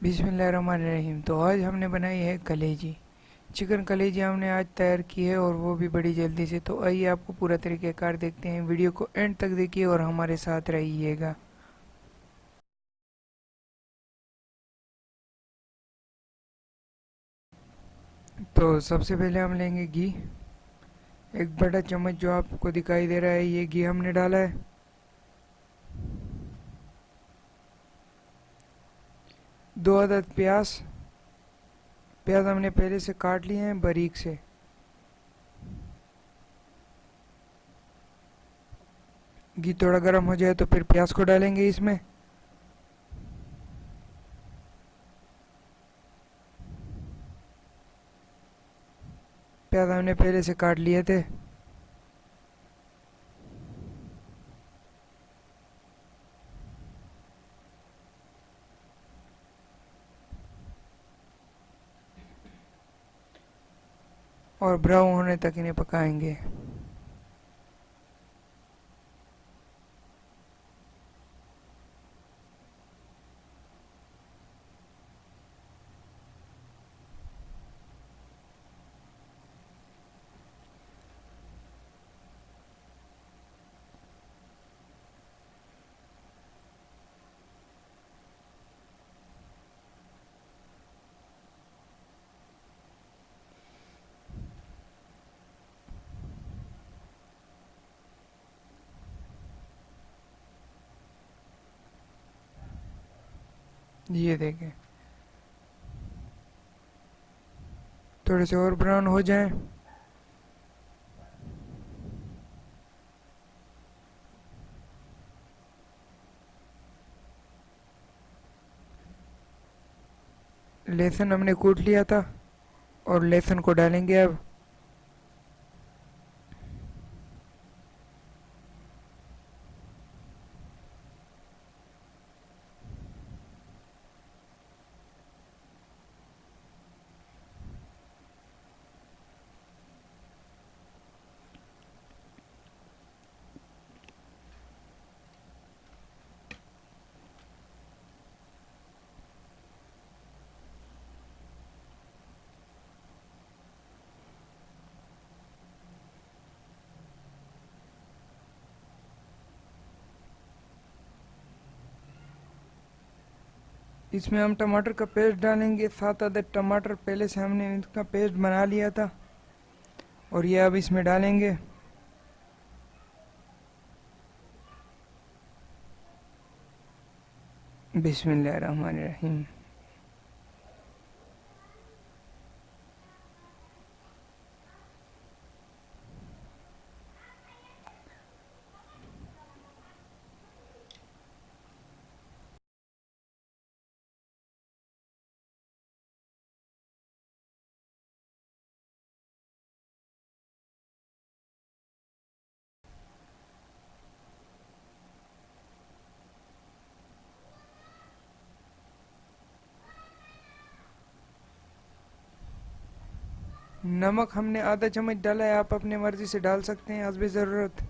बिस्मिल्लाहिर्रहमानिर्रहीम। तो आज हमने बनाई है कलेजी। चिकन कलेजी हमने आज तैयार की है और वो भी बड़ी जल्दी से। तो आइए आपको पूरा तरीक़ाकार देखते हैं। वीडियो को एंड तक देखिए और हमारे साथ रहिएगा। तो सबसे पहले हम लेंगे घी। एक बड़ा चम्मच जो आपको दिखाई दे रहा है ये घी हमने डाला है। 2 अदद प्याज। प्याज हमने पहले से काट लिए हैं बारीक से। घी थोड़ा गर्म हो जाए तो फिर प्याज को डालेंगे इसमें। प्याज हमने पहले से काट लिए थे। और ब्राउन होने तक इन्हें पकाएंगे। ये देखें, थोड़े से और ब्राउन हो जाएं। लहसुन हमने कूट लिया था और लहसुन को डालेंगे अब। इसमें हम टमाटर का पेस्ट डालेंगे। 7 अदद टमाटर पहले से हमने इनका पेस्ट बना लिया था और ये अब इसमें डालेंगे। बिस्मिल्लाहिर्रहमानिर्रहीम। नमक हमने आधा चम्मच डाला है, आप अपने मर्जी से डाल सकते हैं हस्ब ज़रूरत।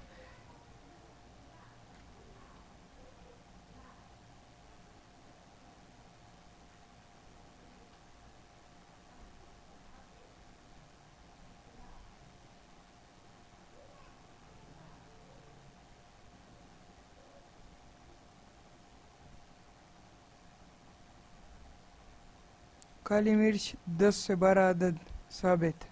काली मिर्च 10 से 12 अदद साबित।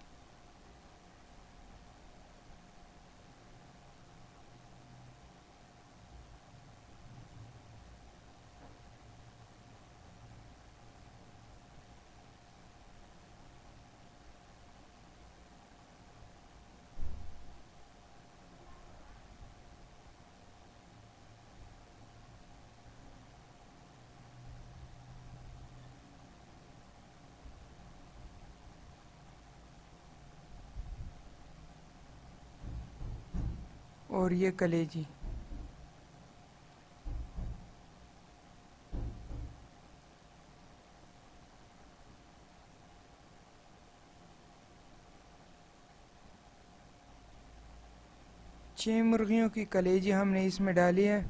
और ये कलेजी। छह मुर्गियों की कलेजी हमने इसमें डाली है।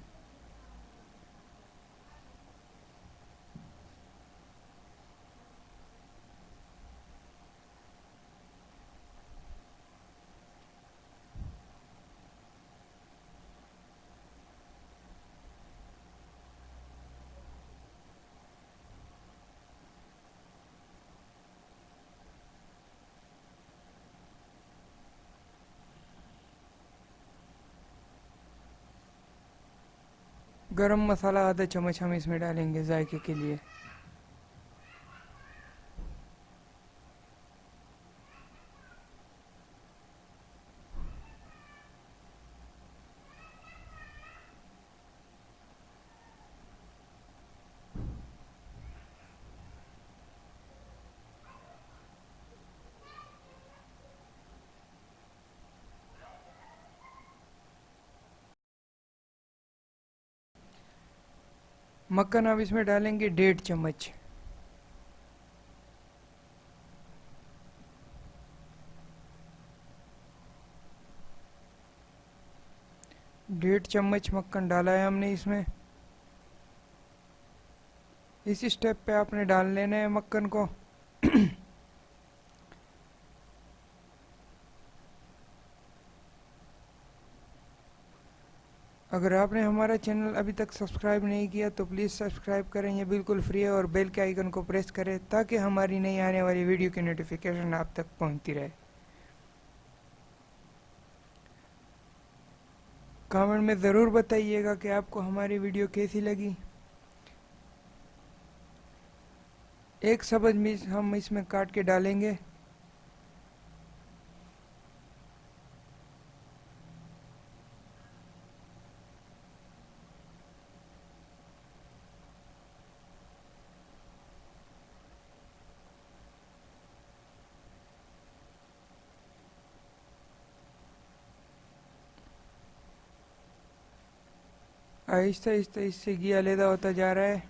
गरम मसाला आधा चम्मच हम इसमें डालेंगे जायके के लिए। मक्खन अब इसमें डालेंगे 1.5 चम्मच। 1.5 चम्मच मक्खन डाला है हमने इसमें। इस स्टेप पे आपने डाल लेना है मक्खन को। अगर आपने हमारा चैनल अभी तक सब्सक्राइब नहीं किया तो प्लीज़ सब्सक्राइब करें, ये बिल्कुल फ्री है, और बेल के आइकन को प्रेस करें ताकि हमारी नई आने वाली वीडियो की नोटिफिकेशन आप तक पहुंचती रहे। कमेंट में ज़रूर बताइएगा कि आपको हमारी वीडियो कैसी लगी। एक सब्ज़ मिर्च हम इसमें काट के डालेंगे। आहिस्ता आहिस्ता इससे घी अलहदा होता जा रहा है।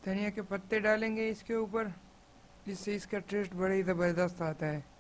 धनिया के पत्ते डालेंगे इसके ऊपर, जिससे इसका टेस्ट बड़ा ही ज़बरदस्त आता है।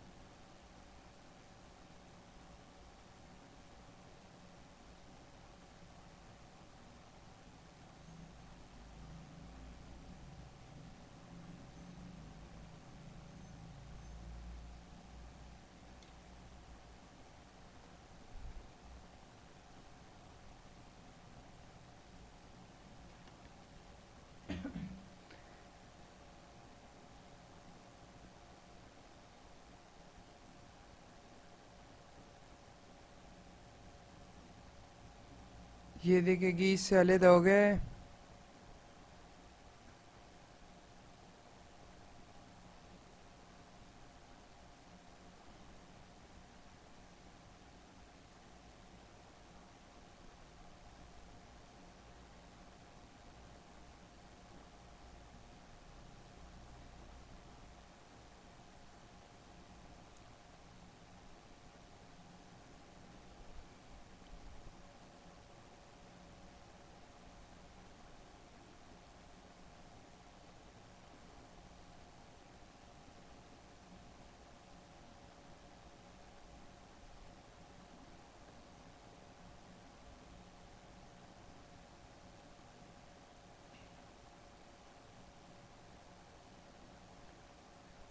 ये देखिए घी इससे अलहदा हो गया है।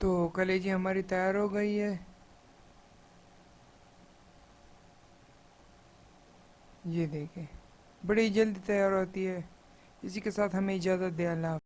तो कलेजी हमारी तैयार हो गई है। ये देखें, बड़ी जल्दी तैयार होती है। इसी के साथ हमें इजाज़त दें। अल्लाह।